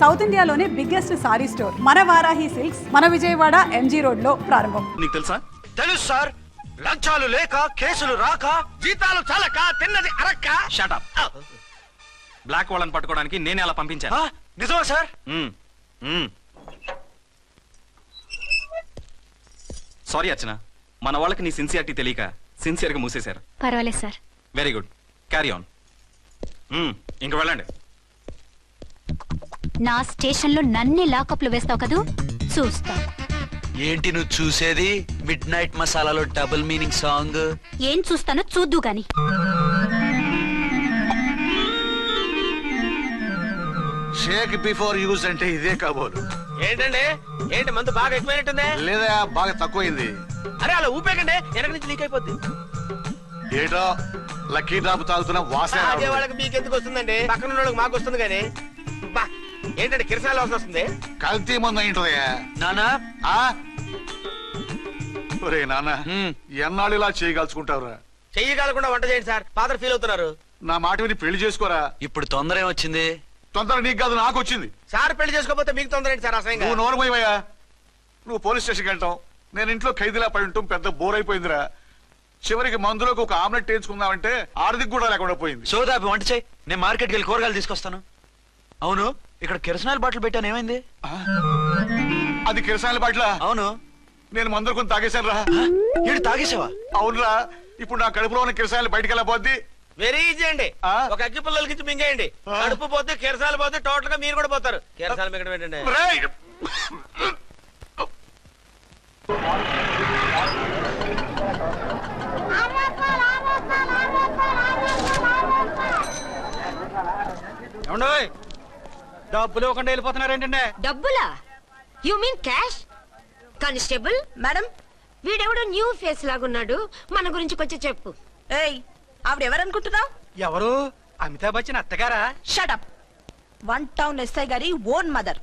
South ఇండియాలోనే biggest sorry store మన Varahi silks మన విజయవాడ ఎంజీ రోడ్ లో ప్రారంభం. నీకు తెలుసా? తెలుసు సార్. లంచాలు లేక, కేసులు రాక, జీతాలు చాలక, తిన్నది అరక్క. Shut up. బ్లాక్ వాళ్ళని పట్టుకోవడానికి నేనే అలా పంపించాను. నిజమా సార్? సారీ అర్చన, మన వాళ్ళకి నీ సిన్సియారిటీ తెలియక సిన్సియర్ గా మూసేశారు. పర్వాలేదు sir. Very good, carry on. ఇంక వెళ్ళండి. నా స్టేషన్ లో నన్నే లాకప్ లో వేస్తావు కదూ, చూస్తా. ఏంటి నువ్వు చూసేది? మిడ్ నైట్ మసాలాలో డబుల్ మీనింగ్ సాంగ్. ఏం చూస్తానో చూద్దు గాని. షేక్ బిఫోర్ యూజ్ అంటే ఇదే కాబోలు. ఏంటండి? ఏంటి మందు బాగా ఎక్కువైనట్టుందే? లేదా బాగా తక్కువైంది. అరే అలా ఊపేకండి, వెనక నుంచి లీక్ అయిపోద్ది. ఏటో లక్కీ డ్రాప్ తాగుతున్న వాసన అదే వాళ్ళకి మీకెందుకు వస్తుందండి? పక్కన వాళ్ళకి మాకు వస్తుంది కానీ. బా ఏంటంటే కిరసాల వాసన వస్తుంది. కల్తీ ముందు ఏంటదయ్యా నానా? ఒరే నాన్న, ఎన్నాళ్ళు ఇలా చేయగలుచుకుంటావురా? చెయ్యగలకుండా వంట చేయండి సార్, ఫాదర్ ఫీల్ అవుతున్నారు. నా మాట విని పెళ్లి చేసుకోరా. ఇప్పుడు తొందర ఏమొచ్చింది? తొందర నీకు కాదు, నాకు వచ్చింది. సార్ పెళ్లి చేసుకోకపోతే మీకు తొందర ఏంటి సార్? అసహ్యంగా. నువ్వు నోరుమోయవయ్యా. నువ్వు పోలీస్ స్టేషన్కి వెళ్తాం, నేను ఇంట్లో ఖైదీలా పడి ఉంటాం. పెద్ద బోర్ అయిపోయిందిరా. చివరికి మందులోకి ఒక ఆమ్లెట్ వేయించుకుందామంటే ఆర్థిక కూడా లేకుండా పోయింది. సోదాపి వంట చేయి, నేను మార్కెట్కి వెళ్ళి కూరగాయలు తీసుకొస్తాను. అవును, ఇక్కడ కిరసనాయిల్ బాటిల్ పెట్టాను, ఏమైంది? అది కిరసాయల బాట్ల. అవును, నేను మందులు కొని తాగేశాను రా. ఏంటి తాగేసావా? అవునురా, ఇప్పుడు నా కడుపులో ఉన్న కిరసాయలు బయటికి వెళ్ళబోద్ది. వెరీ ఈజీ అండి. ఒక అగ్గి పుల్లలకి ఇచ్చి మింగేయండి, కడుపు పోతే కిరసాలు పోతే టోటల్ గా మీరు కూడా పోతారు. కిరసాలు మింగడం ఏంటండి? డబ్బులు ఇవ్వకుండా వెళ్ళిపోతున్నారు ఏంటంటే? డబ్బులా? You mean cash? Constable madam, వీడెవడో న్యూ ఫేస్ లాగున్నాడు, మన గురించి కొంచెం చెప్పు. ఏయ్, ఆవిడెవరనుకుంటున్నావు? ఎవరు? అమితాబ్ బచ్చన్ అత్తగారా? షటప్. 1 టౌన్ ఎస్ఐ గారి ఓన్ మదర్.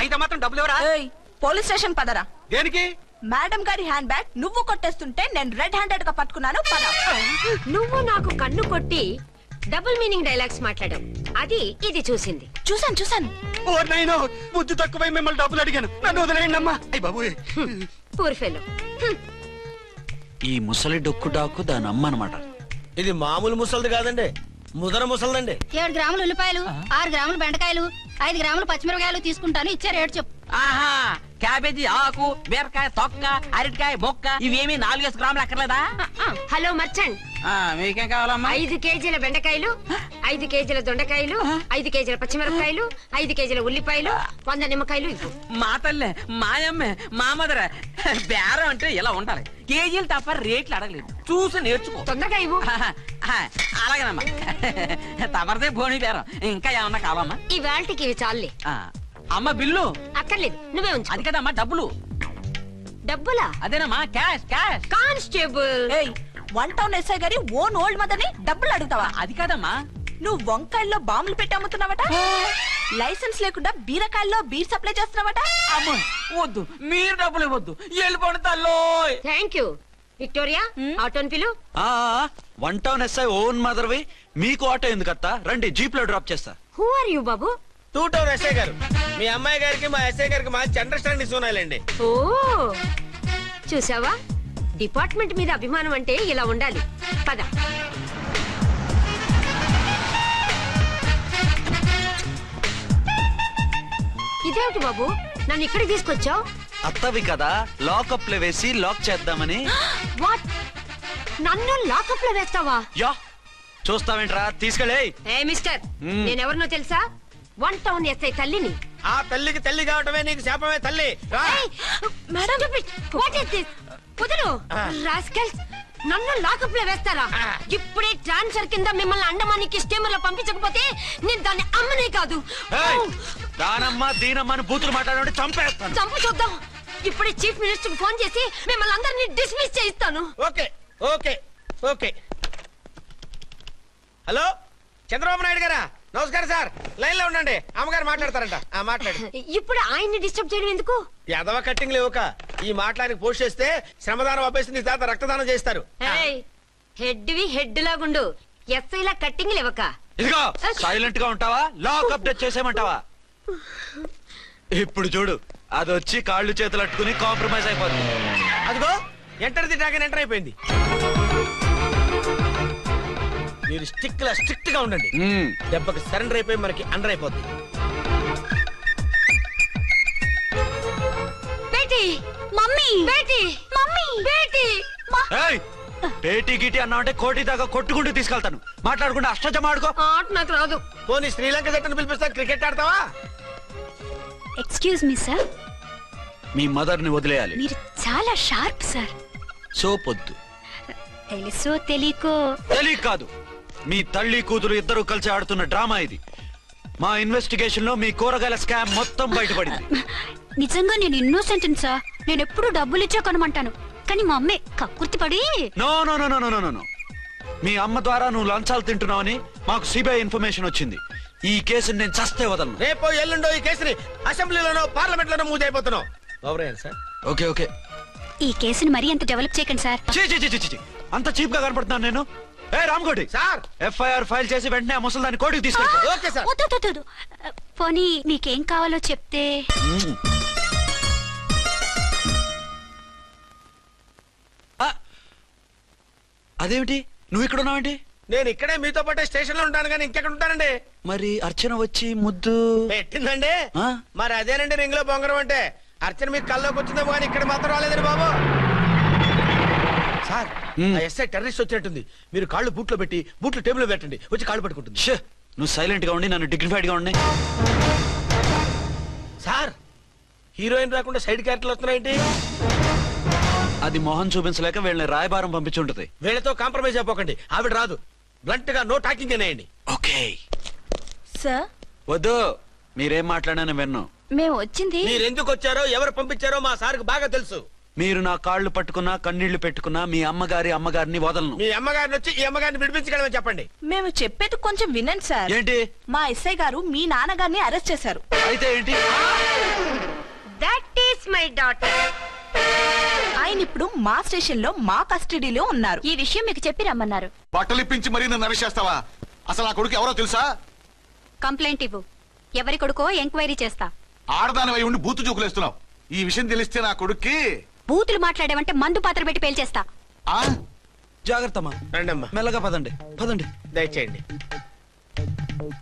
అయితే మాత్రం డబ్బులు ఎవరా? ఏయ్, పోలీస్ స్టేషన్ పదరా. దేనికి? మేడం గారి హ్యాండ్ బ్యాగ్ నువ్వు కొట్టేస్తుంటే నేను రెడ్ హ్యాండెడ్ గా పట్టుకున్నాను. పద. నువ్వు నాకు కన్ను కొట్టి డబుల్ మీనింగ్ డైలాగ్స్ మాట్లాడావు, అది ఇది చూసింది. చూసాను. ఓ నైనో, బుద్ధి తక్కువై మిమ్మల్ని డబ్బులు అడిగాను, నన్ను వదిలేయండి అమ్మా. అయ్య బాబు, పూర్ ఫెలో. ఈ ముసలి డొక్కు డాకు దాని అమ్మ అనమాట. ఇది మామూలు ముసలిది కాదండి, ముదర ముసలిదండి. 7 గ్రాములు ఉల్లిపాయలు, 6 గ్రాములు బెండకాయలు, 5 గ్రాములు పచ్చిమిరపకాయలు తీసుకుంటాను. ఇచ్చే రేటు చెప్పు. ఆహా, క్యాబేజీ ఆకు, బీరకాయ తొక్క, అరటికాయ బొక్క, ఇవేమి 4 గ్రాములు అక్కర్లేదా? హలో మర్చండ్, మీకేం కావాలమ్మా? 5 కేజీల బెండకాయలు, 5 కేజీల దొండకాయలు, 5 కేజీల పచ్చిమిరపకాయలు, 5 కేజీల ఉల్లిపాయలు, 100 నిమ్మకాయలు ఇవ్వు. మా తల్లే, మాయమ్మే, మా మదర. బేరం అంటే ఇలా ఉండాలి, కేజీలు తప్ప రేట్లు అడగలేదు, చూసి నేర్చుకో. తొందరగా ఇవ్వు. అలాగేనమ్మా, తమరిదే భోని బేరం. ఇంకా ఏమన్నా కావాలమ్మా? ఈ వేల్టికి ఇవి చాలే. అమ్మ బిల్లు అక్కర్లేదు, నువ్వే ఉంచు. అది కదమ్మా డబ్బులు. డబ్బులా? అదేనమ్మా, క్యాష్ క్యాష్. కానిస్టేబుల్, ఏయ్, 1 టౌన్ ఎస్ఐ గారి ఓన్ ఓల్డ్ మదర్ ని డబ్బులు అడుగుతావా? అది కాదమ్మా. నువ్వు వంకాయల్లో బాంబులు పెట్టి అమ్ముతున్నావట, లైసెన్స్ లేకుండా బీరకాయల్లో బీర్ సప్లై చేస్తున్నావట. అమ్మ వద్దు, మీరు డబ్బులు ఇవ్వద్దు, వెళ్ళిపోండి తల్లో. Thank you. విక్టోరియా, ఆటోన్ పిలు. 1 టౌన్ ఎస్ఐ ఓన్ మదర్వి, మీకు ఆటో ఎందుకత్తా? రండి, జీప్ లో డ్రాప్ చేస్తా. హూ ఆర్ యూ బాబు? 2 టౌన్ ఎస్ఐ గారు, మీ అమ్మాయి గారికి మా ఎస్ఐ గారికి మంచి అండర్స్టాండింగ్ ఉన్నాయండి. ఓ, చూసావా, డిపార్ట్మెంట్ మీద అభిమానం అంటే ఇలా ఉండాలి. పద. ఇదేమిటి బాబు, నన్ను ఇక్కడికి తీసుకొచ్చావు? అత్తవి కదా, లాకప్ లో వేసి లాక్ చేద్దామని. వాట్? నన్ను లాకప్ లో వేస్తావా? యా, చూస్తావేంట్రా, తీసుకెళ్ళే. ఏ మిస్టర్, నేనెవరినో తెలుసా? 1 టౌన్ ఎస్ఐ తల్లిని. ఆ తల్లికి తల్లి కావటమే నీకు శాపమే తల్లి. Madam, what is this? కుదురు రాస్కల్స్, నన్ను లాకప్ లో వేస్తారా? ఇప్పుడే ట్రాన్స్ఫర్ కింద మిమ్మల్ని అండమానికి స్టీమర్ లో పంపించకపోతే నేను దాన్ని అమ్మనే కాదు. దానమ్మ దీనమ్మ బూతులు మాట్లాడే చంపేస్తాను. చంపు చూద్దాం. ఇప్పుడే చీఫ్ మినిస్టర్ ఫోన్ చేసి మిమ్మల్ని అందరినీ డిస్మిస్ చేయిస్తాను. Okay okay okay. Hello, Chandrababu Naidu గారా? నమస్కారం సార్, లైన్ లో ఉండండి, అమ్మగారు మాట్లాడతారంట. మాట్లాడు. ఇప్పుడు ఆయన్ని డిస్టర్బ్ చేయడం ఎందుకు? యాదవ కట్టింగ్ లేవుక ఈ మాట్లాడికి పోస్ట్ చేస్తే శ్రమదానం అభ్యసి నీ తాత రక్తదానం చేస్తారు. హెడ్ వి హెడ్ లాగుండు, ఎస్ఐలా కట్టింగ్ లేవక ఇదిగో సైలెంట్ గా ఉంటావా లాక్ అప్డేట్ చేసేయమంటావా? ఇప్పుడు చూడు అది వచ్చి కాళ్ళు చేతులు అట్టుకుని కాంప్రమైజ్ అయిపోతుంది. అదిగో ఎంటర్ ది డ్రాగన్ ఎంటర్ అయిపోయింది. మీరు స్ట్రిక్ట్ గా ఉండండి. దెబ్బకి సరెండర్ అయిపోయి మనకి అండర్ అయిపోద్ది. బేటీ మమ్మీ బేటీ మమ్మీ బేటీ ఏయ్, పేటీ గిటి అన్నావంటే కోటి దాకా కొట్టుకుంటూ తీసుకెళ్తాను. మాట్లాడుకుంటూ అష్టజమ ఆడుకో. ఆట నాకు రాదు. పోనీ శ్రీలంక జట్టును పిలిపిస్తా, క్రికెట్ ఆడతావా? ఎక్స్క్యూజ్ మీ సార్, మీ మదర్ ని వదిలేయాలి. మీరు చాలా షార్ప్ సార్. సోపొద్దు. తెలుసో తెలియకో తెలియ కాదు, మీ తల్లి కూతురు ఇద్దరు కలిసి ఆడుతున్న డ్రామా ఇది. మా ఇన్వెస్టిగేషన్ లో మీ కూరగాయల స్కామ్ మొత్తం బయటపడింది. నిజంగా నేను ఇన్నోసెంట్ సార్. నేను ఎప్పుడు డబ్బులు ఇచ్చా కొనమంటాను, కానీ మా అమ్మే కక్కుర్తి పడి. No no no no no no no. మీ అమ్మ ద్వారా నువ్వు లంచాలు తింటున్నావని మాకు సిబిఐ ఇన్ఫర్మేషన్ వచ్చింది. ఈ కేసుని నేను చస్తే వదలను. రేపో ఎల్లుండో ఈ కేసుని అసెంబ్లీలోనో పార్లమెంట్ లోనో మూవ్ అయిపోతున్నావు. Sir okay okay. ఈ కేసుని మరీ అంత డెవలప్ చేయకండి సార్. చీ చీ చీ చీ చీ. అంత చీప్ గా కనపడుతున్నాను నేను? ఏ రామ్కోటి సార్, ఎఫ్ఐఆర్ ఫైల్ చేసి వెంటనే ఆ ముసలిదాన్ని కోర్టుకు తీసుకెళ్ళి. Okay sir. వద్దు, వద్దు, వద్దు. పోనీ మీకేం కావాలో చెప్తే. అదేమిటి నువ్వు ఇక్కడ ఉన్నావేంటి? నేను ఇక్కడే మీతో పాటే స్టేషన్ లో ఉంటాను, కానీ ఇంకెక్కడ ఉంటానండి? మరి అర్చన వచ్చి ముద్దు పెట్టిందండి. ఆ? మరి అదేనండి రింగ్ లో బొంగరం అంటే. అర్చన మీకు కల్లోకి వచ్చిందేమో కానీ ఇక్కడ మాత్రం రాలేదండి బాబు. సార్, ఆ ఎస్ఐ టెర్రరిస్ట్ వచ్చినట్టుంది. మీరు కాళ్ళు బూట్లో పెట్టి బూట్లు టేబుల్ లో పెట్టండి, వచ్చి కాళ్ళు పట్టుకుంటుంది. షే, నువ్వు సైలెంట్ గా ఉండి నన్ను డిగ్నిఫైడ్ గా ఉండి. సార్, హీరోయిన్ రాకుండా సైడ్ క్యారెక్టర్లు వస్తున్నాయేంటి? అది మొహం చూపించలేక వీళ్ళని రాయబారం పంపించుంటది. వీళ్ళతో కాంప్రమైజ్ అయిపోకండి, ఆవిడ రాదు. బ్లంట్ గా నో టాకింగ్ అనేయండి. ఓకే సార్, వద్దు, మీరేం మాట్లాడానని విన్ను. మేము వచ్చింది. మీరు ఎందుకు వచ్చారో ఎవరు పంపించారో మా సార్కు బాగా తెలుసు. మీరు నా కాళ్ళు పట్టుకున్నా కన్నీళ్లు పెట్టుకున్నా మీ అమ్మగారిని వదలను. మీ అమ్మగారిని వచ్చి ఈ అమ్మగారిని విడిపించగలమని చెప్పండి. మేము చెప్పేది కొంచెం వినండి సార్. ఏంటి? మా ఎస్ఐ గారు మీ నాన్నగారిని అరెస్ట్ చేశారు. అయితే ఏంటి? That is my daughter. ఆయన ఇప్పుడు మా స్టేషన్ లో మా కస్టడీలో ఉన్నారు. ఈ విషయం మీకు చెప్పి రమ్మన్నారు. బట్టలు ఇప్పించి మరీ నన్ను అరెస్ట్ చేస్తావా? అసలు ఆ కొడుకు ఎవరో తెలుసా? కంప్లైంట్ ఇవ్వు. ఎవరి కొడుకో ఎంక్వైరీ చేస్తా. ఆడదానివై ఉండి బూతు చూకులేస్తున్నావు. ఈ విషయం తెలిస్తే నా కొడుక్కి బూతులు మాట్లాడేవంటే మందు పాత్ర పెట్టి పేల్చేస్తా. ఆ జాగ్రత్తమ్మా, రండమ్మా, మెల్లగా పదండి పదండి. దయచేయండి.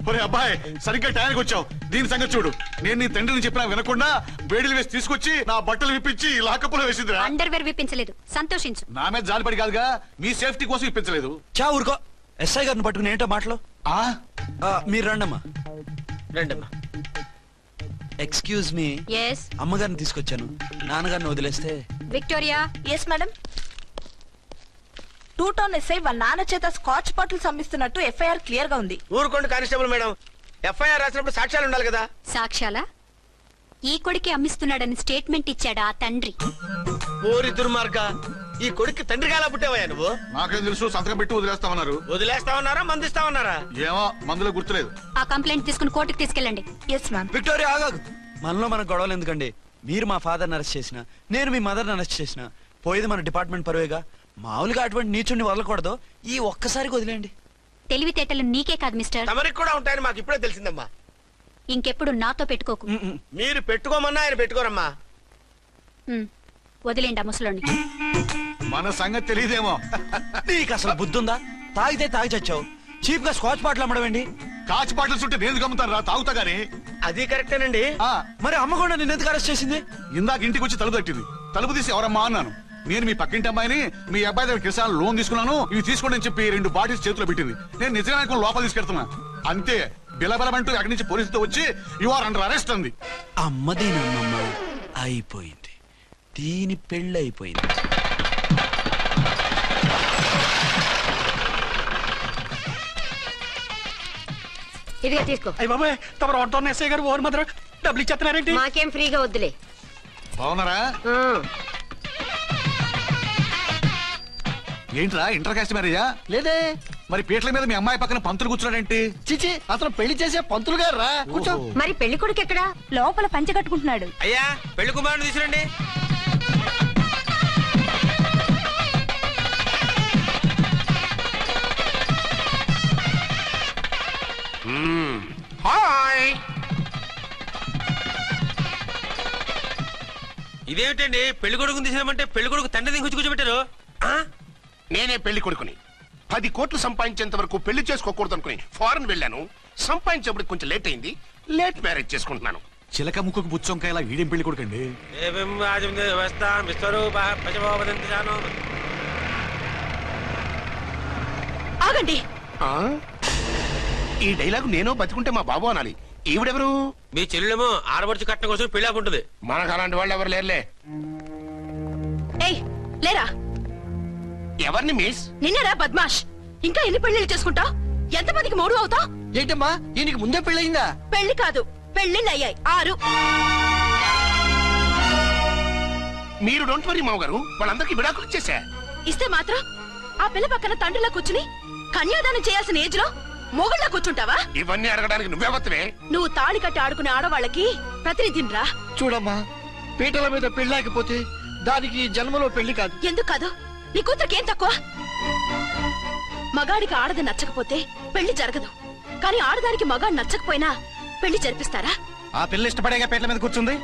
ఒరే అబ్బాయి, సరిగ్గా టైంకి వచ్చావు. దీని సంగతి చూడు. నేను నీ తండ్రిని చెప్పినా వినకుండా వేడిలు వేసి తీసుకొచ్చి నా బట్టలు విప్పించి లాకప్పులో వేసిందిరా. అండర్వేర్ విప్పించలేదు, సంతోషించు. నా మీద జాలిపడి కాదుగా, మీ సేఫ్టీ కోసం ఇప్పించలేదు. చా ఊరుకో. ఎస్ఐ గారిని పట్టుకుని ఏంటో మాటలు. ఆ మీరు రండమ్మా. రండమ్మా. Excuse me. ఎస్ అమ్మగారిని తీసుకొచ్చాను. నాన్నగారిని వదిలేస్తే. Victoria. Yes madam. 2 town SI వాళ్ళ నాన్న చేత స్కాచ్ బాటిల్స్ అమ్మిస్తున్నట్టు ఎఫ్ఐఆర్ క్లియర్ గా ఉంది. ఊరుకోండి కానిస్టేబుల్ మేడం. ఎఫ్ఐఆర్ రాసినప్పుడు సాక్ష్యాలు ఉండాలి కదా. సాక్ష్యాలా? ఈ కొడుకే అమ్మిస్తున్నాడని స్టేట్మెంట్ ఇచ్చాడు ఆ తండ్రి. ఓరి దుర్మార్గ, ఈ కొడుక్కి తండ్రిగా ఎలా పుట్టావయ్యా నువ్వు? నాకేం తెలుసు, సంతకం పెట్టి వదిలేస్తామన్నారు. వదిలేస్తామన్నారా మందిస్తామన్నారా? ఏమో, మందులో గుర్తులేదు. ఆ కంప్లైంట్ తీసుకుని కోర్టుకు తీసుకెళ్ళండి. Yes ma'am. విక్టోరియా ఆగాగు. మనలో మన గొడవలు ఎందుకండి? మీరు మా ఫాదర్ని అరెస్ట్ చేసిన, నేను మీ మదర్ని అరెస్ట్ చేసిన, పోయేది మన డిపార్ట్మెంట్ పరువేగా. మామూలుగా అటువంటి నీచుని వదలకూడదు. ఈ ఒక్కసారికి వదిలేండి. తెలివితేటలు నీకే కాదు మిస్టర్, తమరికి కూడా ఉంటాయని మాకు ఇప్పుడే తెలిసిందమ్మా. ఇంకెప్పుడు నాతో పెట్టుకోకు. మీరు పెట్టుకోమన్నా ఆయన పెట్టుకోరమ్మా. వదిలేండి ఆ ముసలోని. మన సంగతి తెలియదేమో. నీకు అసలు బుద్ధి ఉందా? తాగితే తాగి చచ్చావు. చీప్ గా స్కాచ్ బాటిల్ అమ్మడమేంటి? కాచి బాటలు చుట్టూ నేను గమ్ముతాను రా, తాగుతా గానీ. అది కరెక్టేనండి. మరి అమ్మ కూడా నిన్ను ఎందుకు అరెస్ట్ చేసింది? ఇందాక ఇంటికి వచ్చి తలుపు తట్టింది. తలుపు తీసి ఎవరమ్మా అన్నాను. నేను మీ పక్కింటి అమ్మాయిని, మీ అబ్బాయి దగ్గర కిసాన్ లోన్ తీసుకున్నాను, ఇవి తీసుకోండి అని చెప్పి 2 బాటిల్స్ చేతిలో పెట్టింది. నేను నిజంగా లోపల తీసుకెళ్తున్నా. అంతే, బిలబలమంటూ అక్కడి నుంచి పోలీసుతో వచ్చి యు ఆర్ అండర్ అరెస్ట్ అంది. అమ్మదేనమ్మమ్మ అయిపోయింది. దీని పెళ్ళి అయిపోయింది. ఇదిగా తీసుకో. అయ్య బాబాయ్, తమరు ఆటోన్ ఎస్ఐ గారు ఓవర్ మాత్రం డబ్బులు ఇచ్చేస్తున్నారేంటి? మాకేం ఫ్రీగా వద్దులే. బాగున్నారా? ఏంట్రా ఇంటర్ కాస్ట్ మ్యారేజా? లేదే. మరి పీటల మీద మీ అమ్మాయి పక్కన పంతులు కూర్చున్నాడేంటి? చిచి, అతను పెళ్లి చేసే పంతులు గారు రా. కూర్చో. మరి పెళ్లి కొడుకు ఎక్కడా? లోపల పంచె కట్టుకుంటున్నాడు. అయ్యా, పెళ్లి కుమారుని తీసుకురండి. ఇదేమిటండి పెళ్లి కొడుకుని తీసినామంటే పెళ్లి కొడుకు తండ్రి దించి కూర్చోబెట్టారు. నేనే పెళ్లి కొడుకుని 10 కోట్లు సంపాదించేంత వరకు పెళ్లి చేసుకోకూడదు అనుకుని ఫారెన్ వెళ్ళాను. సంపాదించేప్పుడు కొంచెం లేట్ అయింది. లేట్ మ్యారేజ్ చేసుకుంటున్నాను. చిలక ముక్కుకు బుచ్చొంకాయలా వీడేం పెళ్లి కొడుకండి. ఆగండి. ఈ డైలాగ్ నేను బతికుంటే మా బాబు అనాలి. ఈవిడెవరు? మీ చెల్లెమో ఆడబడుచు కట్నం కోసం పెళ్లి ఆకుంటుంది. మనకు అలాంటి వాళ్ళు ఎవరు లేరులే. ఏయ్ లేరా. ఎవరిని మిస్? నిన్నరా బద్మాష్. ఇంకా ఎన్ని పెళ్లిళ్ళు చేసుకుంటావు? ఎంతమందికి మూడు అవుతావు? ఏంటమ్మా ఈయనకి ముందే పెళ్ళయిందా? పెళ్లి కాదు, పెళ్లిళ్ళు అయ్యాయి 6. మీరు డోంట్ వరీ మామగారు, వాళ్ళందరికీ విడాకులు ఇచ్చేసా. ఇస్తే మాత్రం ఆ పిల్ల పక్కన తండ్రిలా కూర్చుని కన్యాదానం చేయాల్సిన ఏజ్ లో మొగుళ్ళ కూర్చుంటావా? ఇవన్నీ అడగడానికి నువ్వెవత్తవే? నువ్వు తాళి కట్టి ఆడుకునే ఆడవాళ్ళకి ప్రతినిధినిరా. చూడమ్మా, పీటల మీద పెళ్ళాకపోతే దానికి జన్మలో పెళ్లి కాదు. ఎందుకు కాదు? నీ కూతురికి ఏం తక్కువ? మగాడికి ఆడది నచ్చకపోతే పెళ్లి జరగదు. కానీ ఆడదానికి మగాడు నచ్చకపోయినా పెళ్లి జరిపిస్తారా? ఆ పిల్ల ఇష్టపడేగా పీటల మీద కూర్చుంది.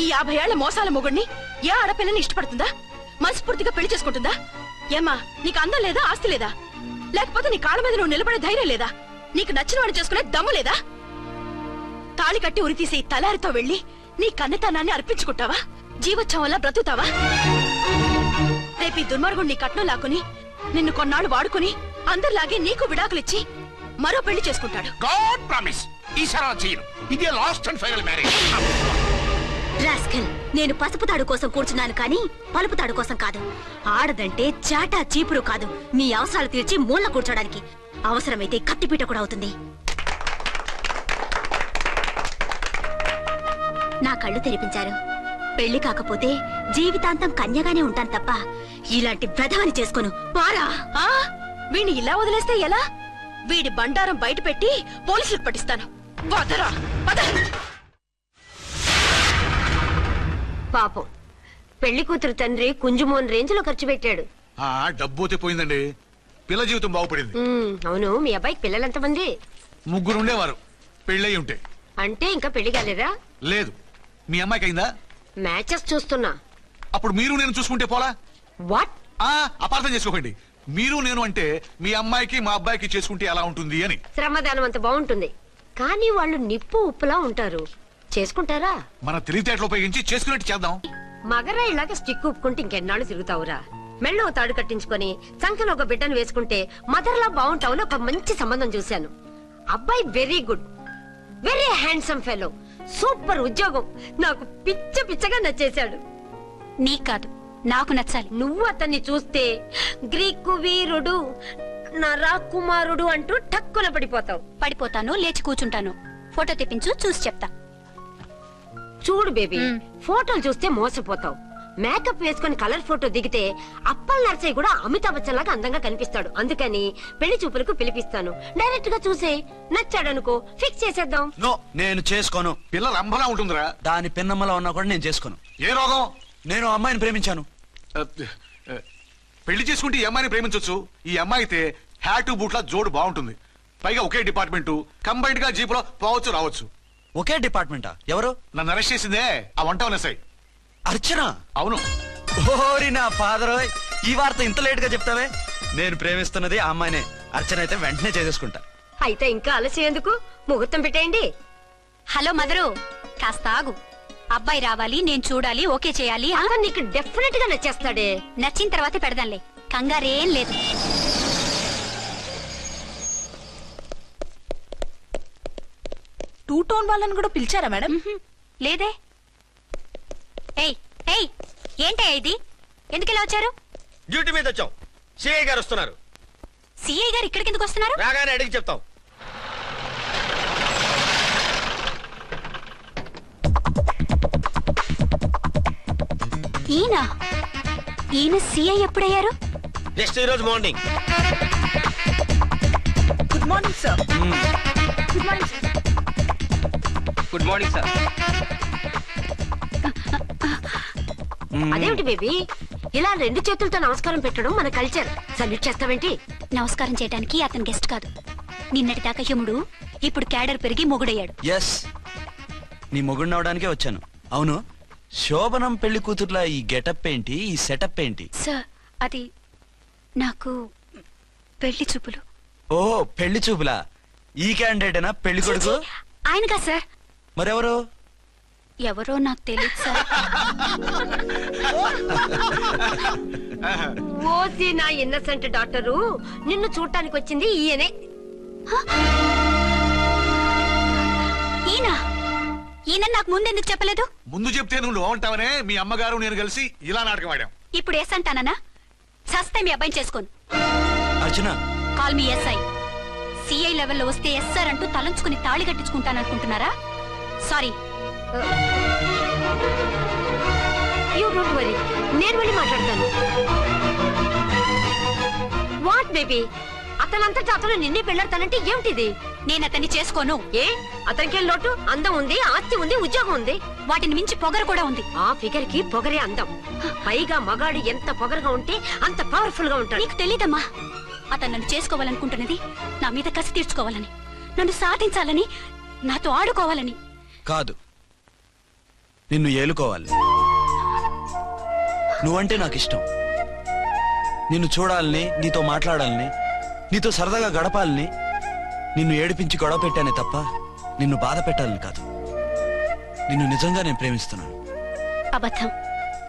ఈ 50 ఏళ్ల మోసాల మొగుడిని ఏ ఆడపిల్లని ఇష్టపడుతుందా? మనస్ఫూర్తిగా పెళ్లి చేసుకుంటుందా? ఏమ్మా, నీకు అందం లేదా, ఆస్తి లేదా? లేకపోతే నీ కాళ్ళ మీద నువ్వు నిలబడే ధైర్యం లేదా? నీకు నచ్చిన వాడు చేసుకునే దమ్ము లేదా? తాళి కట్టి ఉరితీసి తలారితో వెళ్లి నీ కన్నెతనాన్ని అర్పించుకుంటావా? జీవోత్సవంలా బ్రతుకుతావా? రేపు ఈ దుర్మార్గుడు నీ కట్నం లాక్కుని నిన్ను కొన్నాళ్ళు వాడుకుని అందరిలాగే నీకు విడాకులిచ్చి మరో పెళ్లి చేసుకుంటాడు. గాడ్ ప్రామిస్, ఈసారి అలా చేయను. ఇదే last and final marriage. Rascal, నేను పసుపు తాడు కోసం కూర్చున్నాను కానీ పలుపు తాడు కోసం కాదు. ఆడదంటే చాటా చీపురు కాదు, నీ అవసరాలు తీర్చి మూల కూర్చోడానికి. అవసరమైతే కత్తిపీట కూడా అవుతుంది. నా కళ్ళు తెరిపించారు. పెళ్లి కాకపోతే జీవితాంతం కన్యగానే ఉంటాను తప్ప ఇలాంటి బ్రధవని చేసుకోను. పారా. వీణ్ణి ఇలా వదిలేస్తే ఎలా? వీడి బండారం బయట పెట్టి పోలీసులకు పట్టిస్తాను. వదరా, వద. పాపం పెళ్లి కూతురు తండ్రి కుంజుమోన్ రేంజ్ లో ఖర్చు పెట్టాడు. డబ్బు అయితే పోయిందండి, పిల్ల జీవితం బాగుపడింది. అవును, మీ అబ్బాయికి పిల్లలు ఎంతమంది? 3 ఉండేవారు, పెళ్ళయి ఉంటే. అంటే ఇంకా పెళ్లి కాలేదా? లేదు. మీ అమ్మాయికి అయిందా? మ్యాచెస్ చూస్తున్నా. అప్పుడు మీరు నేను చూసుకుంటే పోలా? వాట్? అపార్థం చేసుకోకండి. మీరు నేను అంటే మీ అమ్మాయికి మా అబ్బాయికి చేసుకుంటే ఎలా ఉంటుంది అని. శ్రమదానం అంత బాగుంటుంది, కానీ వాళ్ళు నిప్పు ఉప్పులా ఉంటారు. చేసుకుంటారా? మన తెలివితేటలు ఉపయోగించి చేసుకున్నట్టు చేద్దాం. మగరా ఇలాగ స్టిక్ ఉప్పుకుంటే ఇంకెన్నాళ్ళు తిరుగుతావురా? మెళ్ళో తాడు కట్టించుకొని సంఖ్యలో ఒక బిడ్డను వేసుకుంటే మదర్లా బాగుంటావుని ఒక మంచి సంబంధం చూశాను. అబ్బాయి very good, very handsome fellow, super ఉద్యోగం. నాకు పిచ్చగా నచ్చేశాడు. నీకు కాదు, నాకు నచ్చాలి. నువ్వు అతన్ని చూస్తే గ్రీకు వీరుడు, నరాకుమారుడు అంటూ టక్కున పడిపోతావు. పడిపోతాను, లేచి కూర్చుంటాను. ఫోటో తెప్పించు, చూసి చెప్తా. చూడు బేబీ, ఫోటోలు చూస్తే మోసపోతావు. మేకప్ వేసుకుని కలర్ ఫోటో దిగితే అప్పల్ నర్సయ్య కూడా అమితాబ్ బచ్చన్ లాగా అందంగా కనిపిస్తాడు. అందుకని పెళ్లి చూపులకు పిలిపిస్తాను. డైరెక్ట్ గా చూసే నచ్చాడనుకో, ఫిక్స్ చేసేద్దాం. నో, నేను చేసుకోను. పిల్ల రంభలా ఉంటుందిరా. దాని పిన్నమ్మలా ఉన్నా కూడా నేను చేసుకోను. ఏ రోగం? నేను అమ్మాయిని ప్రేమించాను. పెళ్లి చేసుకుంటే ఈ అమ్మాయిని ప్రేమించొచ్చు. ఈ అమ్మాయి అయితే హ్యాటు బూట్ల జోడు బాగుంటుంది. పైగా ఒకే డిపార్ట్మెంట్, కంబైన్డ్ గా జీపులో పోవచ్చు రావచ్చు. ఒకే డిపార్ట్మెంటా? ఎవరు? నన్ను అరెస్ట్ చేసిందే ఆ వంట ఉన్నసై అర్చన. అవును. ఓరి నా ఫాదర్, ఈ వార్త ఇంత లేట్ గా చెప్తావే. నేను ప్రేమిస్తున్నది ఆ అమ్మాయినే. అర్చన అయితే వెంటనే చేసేసుకుంటా. అయితే ఇంకా ఆలస్యం ఎందుకు? ముహూర్తం పెట్టేయండి. హలో మదరు, కాస్త ఆగు. అబ్బాయి రావాలి, నేను చూడాలి, ఓకే చేయాలి. అతను నీకు డెఫినెట్ గా నచ్చేస్తాడే. నచ్చిన తర్వాత పెడదాంలే, కంగారేం లేదు. టూ టోన్ వాళ్ళని కూడా పిలిచారా మేడం? లేదే. ఏయ్ ఏయ్, ఏంటయ్యా ఇది? ఎందుకు ఇలా వచ్చారు? డ్యూటీ మీద వచ్చాం. సిఐ గారు వస్తున్నారు. సిఐ గారు ఇక్కడికి ఎందుకు వస్తున్నారు? రాగానే అడిగి చెప్తాం. ఈయన సిఐ ఎప్పుడయ్యారు? నెక్స్ట్ ఈ రోజు morning. Good morning sir. Good morning sir. Good morning sir. అదేమిటి బేబీ, ఇలా 2 చేతులతో నమస్కారం పెట్టడం మన కల్చర్. సల్యూట్ చేస్తావేంటి? నమస్కారం చేయడానికి అతను గెస్ట్ కాదు. నిన్నటి దాకా యముడు, ఇప్పుడు క్యాడర్ పెరిగి మొగుడయ్యాడు. ఎస్, నీ మొగుడిని అవడానికే వచ్చాను. అవును, శోభనం పెళ్లి కూతుర్లా ఈ గెటప్ ఏంటి, ఈ సెటప్ ఏంటి? సార్ అది నాకు పెళ్లి చూపులు. ఓ పెళ్లి చూపులా? ఈ క్యాండిడేటేనా పెళ్లి కొడుకు? ఆయనగా సార్. మరెవరు? ఎవరో నాకు తెలియదు సార్. ఓసి నా ఇన్నసెంట్ డాక్టరు, నిన్ను చూడటానికి వచ్చింది ఈయనే. ఈయన ఈయన నాకు ముందెందుకు చెప్పలేదు? ముందు చెప్తే నువ్వు బాగుంటావనే మీ అమ్మగారు నేను కలిసి ఇలా నాటకం ఆడాం. ఇప్పుడు ఎస్ అంటానా? సస్తే మీ అబ్బాయిని చేసుకోను. అర్చన, కాల్ మీ ఎస్ఐ. సిఐ లెవెల్లో వస్తే ఎస్ సార్ అంటూ తలంచుకుని తాళి కట్టించుకుంటాననుకుంటున్నారా? సారీ. యూ డోంట్ వరీ, నేను వెళ్ళి మాట్లాడతాను. వాట్ బేబీ, అతనంతటా అతను నిన్నే పెళ్ళాడతానంటే ఏమిటిది? నేను అతన్ని చేసుకోను. ఏ అతనికేం లోటు? అందం ఉంది, ఆస్తి ఉంది, ఉద్యోగం ఉంది. వాటిని మించి పొగరు కూడా ఉంది. ఆ ఫిగర్ కి పొగరే అందం. పైగా మగాడు ఎంత పొగరుగా ఉంటే అంత పవర్ఫుల్ గా ఉంటాడు. నీకు తెలీదమ్మా, అతను నన్ను చేసుకోవాలనుకుంటున్నది నా మీద కసి తీర్చుకోవాలని, నన్ను సాధించాలని, నాతో ఆడుకోవాలని కాదు, నిన్ను ఏలుకోవాలి. నువ్వంటే నాకు ఇష్టం. నిన్ను చూడాలని, నీతో మాట్లాడాలని, నీతో సరదాగా గడపాలని, నిన్ను ఏడిపించి గొడవ పెట్టానే తప్ప నిన్ను బాధ పెట్టాలని కాదు. నిన్ను నిజంగా నేను ప్రేమిస్తున్నాను. అబద్ధం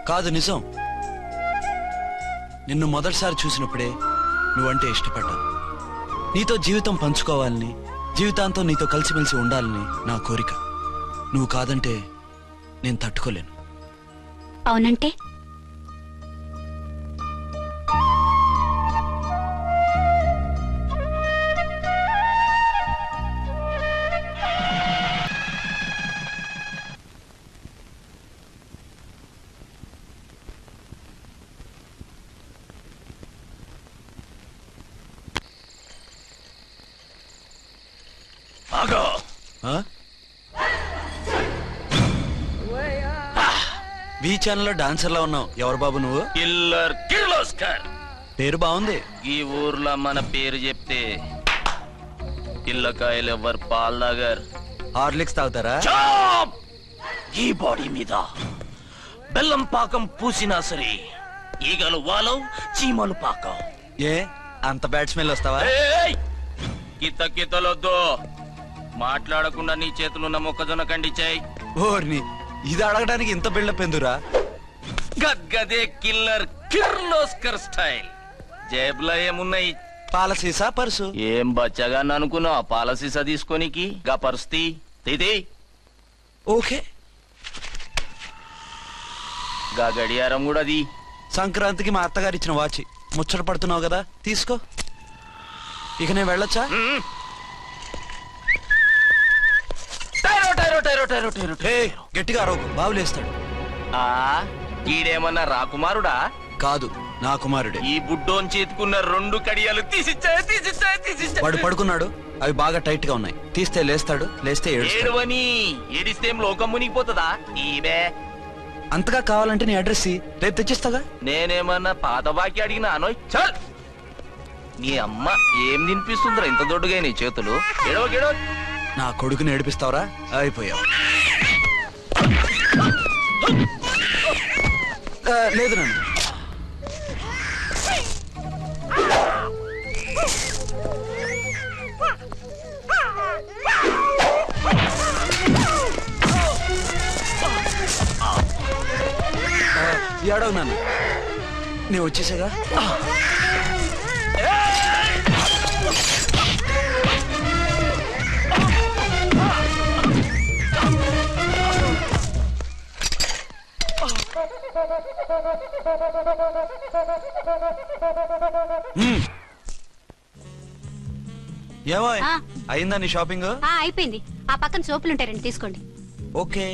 కాదు, నిజం. నిన్ను మొదటిసారి చూసినప్పుడే నువ్వంటే ఇష్టపడ్డాను. నీతో జీవితం పంచుకోవాలని, జీవితాంతం నీతో కలిసిమెలిసి ఉండాలని నా కోరిక. నువ్వు కాదంటే నేను తట్టుకోలేను. అవునంటే వి ఛానల్లో డాన్సర్లా ఉన్నావు. ఎవరు బాబు నువ్వు? కిల్లర్ కిర్లోస్కర్. పేరు బాగుంది. ఈ ఊర్లో మన పేరు చెప్తే పిల్లకాయలు ఎవరు పాల్ తాగర్. హార్లిక్స్ తాగుతారా? ఈ బాడీ మీద బెల్లం పాకం పూసినా సరే ఈగలు వాలవు, చీమలు పాకం. ఏ అంత బ్యాడ్ స్మెల్ వస్తావా? కిత కితలొద్దు. మాట్లాడకుండా నీ చేతులున్న మొక్కజొన్న కండిచాయి. ఓర్ని, ఇది అడగడానికి ఇంత బిల్డప్ ఎందురా? గద్గదే కిల్లర్ కిర్లోస్కర్ స్టైల్. జేబులో ఏమున్నాయి? పాల సీసా, పర్సు. ఏం బచ్చగా అనుకున్నావు? పాల సీసా తీసుకోనికి గా పర్సుతి తీది. ఓకే. గా గడియారం కూడా అది. సంక్రాంతికి మా అత్తగారు ఇచ్చిన వాచి. ముచ్చట పడుతున్నావు కదా, తీసుకో. ఇక నేను వెళ్ళొచ్చా? గట్టిగా అరవకు, బావులేస్తాడు. ఈడేమన్నా రాకుమారుడా? కాదు, నా కుమారుడే. ఈ బుడ్డోన్ చేతుకున్న 2 కడియాలు తీసిచ్చా. వాడు పడుకున్నాడు, అవి బాగా టైట్ గా ఉన్నాయి. తీస్తే లేస్తాడు, లేస్తే ఏడవని. ఏడిస్తే లోకం మునిగిపోతుందా? ఈబే అంతగా కావాలంటే నీ అడ్రస్ రేపు తెచ్చిస్తాగా. నేనేమన్నా పాత బాకి అడిగినా అనోయ్. చల్, నీ అమ్మ ఏం తినిపిస్తుందిరా ఇంత దొడ్డుగా నీ చేతులు? ఎడవ నా కొడుకుని ఏడిపిస్తావరా? అయిపోయావు. లేదు నన్ను. ఏడవు నన్ను. నేను వచ్చేసాగా. ఏమో అయిందా నీ షాపింగ్? అయిపోయింది. ఆ పక్కన సోపులుంటాయి, రండి తీసుకోండి. ఓకే.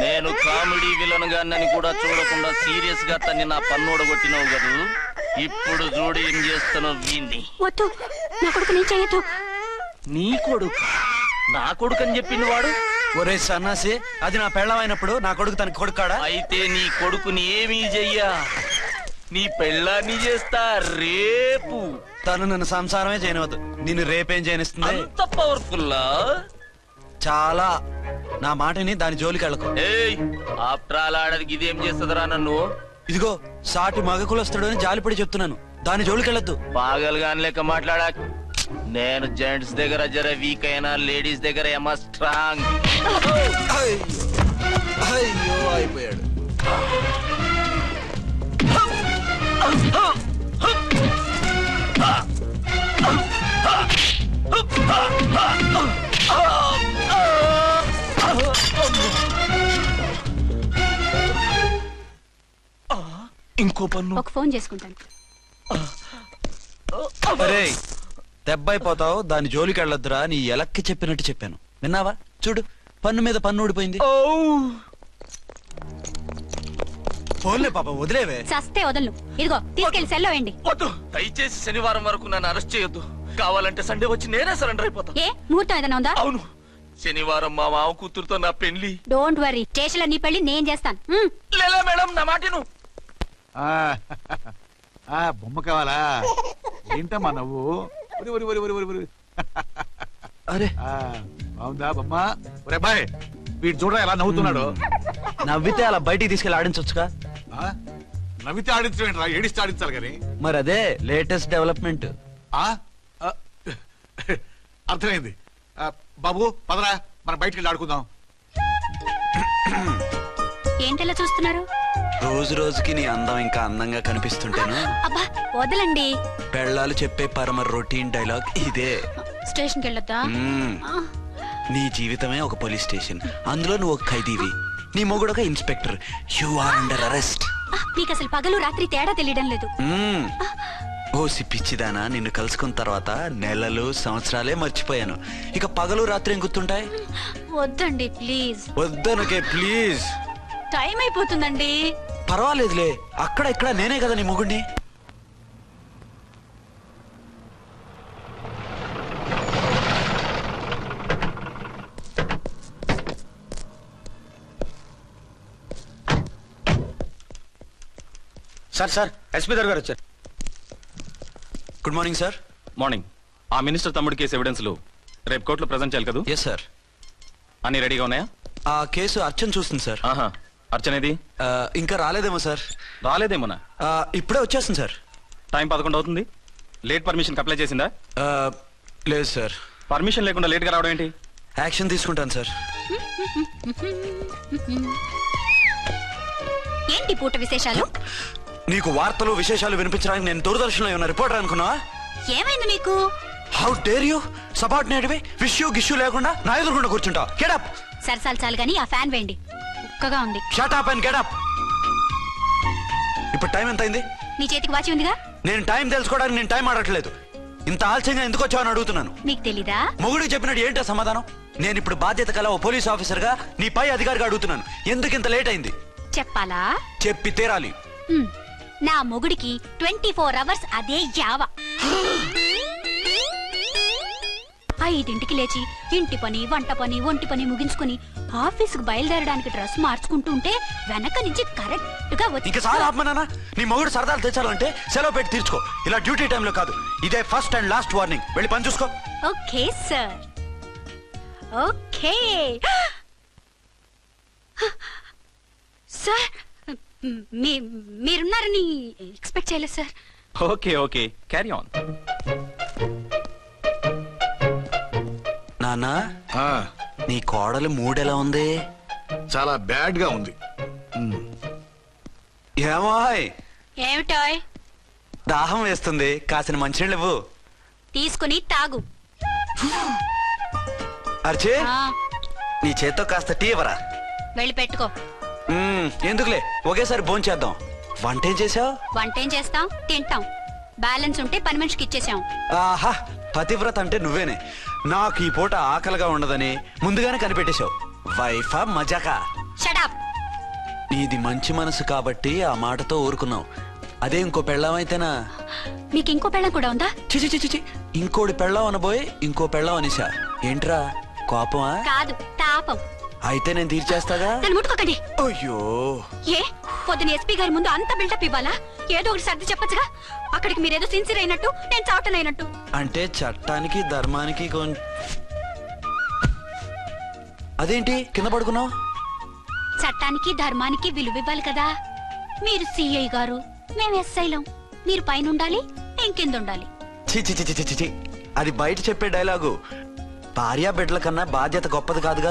నేను కామెడీ విలన్ గాన్నని కూడా చూడకుండా సీరియస్ గా తన్ని నా పన్నోడగొట్టినావు కదూ. ఇప్పుడు చూడు ఏం చేస్తున్నావు. వీణ్ణి వద్దు, నా కొడుకు నేను చేయొద్దు. నీ కొడుకు? నా కొడుకు అని చెప్పింది వాడు. ఒరే సన్నాసి, అది నా పెళ్ళమైనప్పుడు నా కొడుకు తనకి కొడుకాడా? అయితే నీ కొడుకుని ఏమీ చెయ్యా, నీ పెళ్ళాన్ని చేస్తా రేపు. తను నన్ను సంసారమే చేయనవద్దు, నిన్ను రేపేం చేయనిస్తుంది? అంత పవర్ఫుల్లా? చాలా. నా మాటని దాని జోలికి వెళ్ళకు. ఏయ్, ఆఫ్టర్ ఆల్ ఆడదికి ఇదేం చేస్తుందిరా నన్ను? ఇదిగో సాటి మగ కులస్తుడు అని జాలిపడి చెప్తున్నాను, దాని జోలికి వెళ్ళొద్దు. పాగలుగాని లెక్క మాట్లాడా. నేను జెంట్స్ దగ్గర జర వీక్ అయినా లేడీస్ దగ్గర ఏమో స్ట్రాంగ్. అయ్యో అయిపోయాడు. ఇంకో పన్ను. ఒక ఫోన్ చేసుకుంటాను. అరే దెబ్బైపోతావు, దాని జోలికి వెళ్ళొద్దురా. నీ ఎలక్కి చెప్పినట్టు చెప్పాను, విన్నావా? చూడు, పన్ను మీద పన్ను ఊడిపోయింది. ఫోన్లే పాప, వదిలేవే. సస్తే వదలను. ఇదిగో తీసుకెళ్లి సెల్లో వేయండి. వద్దు, దయచేసి శనివారం వరకు నన్ను అరెస్ట్ చేయొద్దు. కావాలంటే సండే వచ్చి నేనే సరెండర్ అయిపోతా. ఏ ముహూర్తం ఏదైనా ఉందా? అవును, శనివారం మా మామ కూతురుతో నా పెళ్లి. డోంట్ వరీ, స్టేషన్ లో నీ పెళ్లి నేను చేస్తాను. లేలా మేడం, నా మాటను. బొమ్మ కావాలా? ఏంటమ్మా నవ్వు? అరే బాగుందా బొమ్మ? ఒరే బాయ్, వీడు చూడరా ఎలా నవ్వుతున్నాడు. నవ్వితే అలా బయటికి తీసుకెళ్ళి ఆడించొచ్చుగా. నవ్వితే ఆడించడం, ఏడిస్తే ఆడించాలి కానీ. మరి అదే లేటెస్ట్ డెవలప్మెంట్. అర్థమైంది. బాబు పదరా, మనం బయటికి వెళ్ళి ఆడుకుందాం. ఏంటలా చూస్తున్నారు? రోజు రోజుకి నీ అందం ఇంకా అందంగా కనిపిస్తుంటేను. అబ్బా వదలండి. పెళ్ళాలు చెప్పే పరమ రొటీన్ డైలాగ్ ఇదే. స్టేషన్కి వెళ్ళొద్దా? నీ జీవితమే ఒక పోలీస్ స్టేషన్, అందులో నువ్వు ఒక ఖైదీవి, నీ మొగుడు ఒక inspector. You are under arrest. నీకు అసలు పగలు రాత్రి తేడా తెలియడం లేదు. ఓ సిప్పిచ్చిదానా, నిన్ను కలుసుకున్న తర్వాత నెలలు సంవత్సరాలే మర్చిపోయాను. ఇక పగలు రాత్రి ఏం గుర్తుంటాయి? వద్దండి ప్లీజ్. వద్దనకే ప్లీజ్. టైం అయిపోతుందండి. పర్వాలేదులే, అక్కడ ఇక్కడ నేనే కదా నీ మొగుడిని. సార్ సార్, ఎస్పీ గారు వచ్చారు. Good morning sir. మార్నింగ్. ఆ మినిస్టర్ తమ్ముడి కేసు ఎవిడెన్స్లు రేపు కోర్టులో ప్రజెంట్ చేయాలి కదా? Yes sir. అన్ని రెడీగా ఉన్నాయా? ఆ కేసు అర్చన చూస్తుంది సార్. ఆహా, అర్చనేది? ఇంకా రాలేదేమో సార్. రాలేదేమోనా? ఇప్పుడే వచ్చేస్తుంది సార్. టైం 11 అవుతుంది. లేట్ పర్మిషన్ అప్లై చేసిందా? లేదు సార్. పర్మిషన్ లేకుండా లేట్గా రావడం ఏంటి? యాక్షన్ తీసుకుంటాను సార్. ఏంటి పూట విశేషాలు? నీకు వార్తలు విశేషాలు వినిపించడానికి నేను దూరదర్శన్లో ఉన్న రిపోర్టర్ అనుకున్నావా? ఏమైంది మీకు? హౌ డేర్ యూ సబార్డినేట్వి విష్యూ గిష్యూ లేకుండా నా ఎదురుకుండా కూర్చుంటావు? Get up. సరసాలు చాలు గానీ ఆ ఫ్యాన్ వేయండి, ఉక్కగా ఉంది. Shut up and get up. ఇప్పుడు టైం ఎంత అయింది? నీ చేతికి వాచి ఉందిగా. నేను టైం తెలుసుకోవడానికి నేను టైం ఆడట్లేదు. ఇంత ఆలస్యంగా ఎందుకు వచ్చావని అడుగుతున్నాను. నీకు తెలీదా? మొగుడికి చెప్పినట్టు ఏంటో సమాధానం? నేను ఇప్పుడు బాధ్యత కల ఓ పోలీస్ ఆఫీసర్ గా నీ పై అధికారిగా అడుగుతున్నాను, ఎందుకు ఇంత లేట్ అయింది? చెప్పాలా? చెప్పి తీరాలి. నా మొగుడికి 24 అవర్స్ అదే యావ. 5ంటికి లేచి ఇంటి పని, వంట పని, ఒంటి పని ముగించుకుని ఆఫీసుకు బయలుదేరడానికి డ్రెస్ మార్చుకుంటూ ఉంటే వెనక నుంచి కరెక్ట్ గా వచ్చి. ఇంకా చాలా ఆత్మనానా, నీ మొగుడు సరదాలు తెచ్చాలంటే సెలవు పెట్టి తీర్చుకో. ఇలా డ్యూటీ టైంలో కాదు. ఇదే ఫస్ట్ అండ్ లాస్ట్ వార్నింగ్. వెళ్ళి పని చూసుకో. Okay sir, okay sir. మీరున్నారని ఎక్స్పెక్ట్ చేయలేదు sir. Okay okay, carry on. నానా, నీ కోడలు మూడెలా ఉంది? చాలా బ్యాడ్ గా ఉంది. ఏమాయ్? ఏమిటాయ్? దాహం వేస్తుంది, కాసిన మంచినీళ్ళు ఇవ్వు. తీసుకుని తాగు. అర్చే, నీ చేత్తో కాస్త టీ ఇవ్వరా? వెళ్ళి పెట్టుకో. ఎందుకులే, ఒకేసారి భోంచేద్దాం. వంటేం చేసావు? వంటేం చేస్తాం, తింటాం. బ్యాలెన్స్ ఉంటే పని మనిషికి ఇచ్చేసాం. ఆహా, పతివ్రత అంటే నువ్వేనే. నాకు ఈ పూట ఆకలిగా ఉండదని ముందుగానే కనిపెట్టేశావు. వైఫా మజాకా? Shut up. నీది మంచి మనసు కాబట్టి ఆ మాటతో ఊరుకున్నావు. అదే ఇంకో పెళ్ళాం అయితేనా? మీకు ఇంకో పెళ్ళం కూడా ఉందా? చిచి చిచి చి, ఇంకోటి పెళ్ళాం అనబోయి ఇంకో పెళ్ళాం అనేసా. ఏంట్రా కోపమా? కాదు, తాపం. అయితే నేను తీర్చేస్తాగా. నన్ను ముట్టుకోకండి. అయ్యో, ఏ పొద్దున ఎస్పీ గారి ముందు అంత బిల్డప్ ఇవ్వాలా? ఏదో ఒకటి సర్ది చెప్పచ్చుగా. అక్కడికి మీరేదో సిన్సియర్ అయినట్టు, నేను చావటం అయినట్టు. అంటే చట్టానికి ధర్మానికి అదేంటి కింద పడుకున్నావు? చట్టానికి ధర్మానికి విలువ ఇవ్వాలి కదా. మీరు సిఐ గారు, మేము ఎస్ఐలం. మీరు పైన ఉండాలి, నేను కింద ఉండాలి. చి చి చి చి చి చి. అది బయట చెప్పే డైలాగు. భార్య బిడ్డల కన్నా బాధ్యత గొప్పది కాదుగా.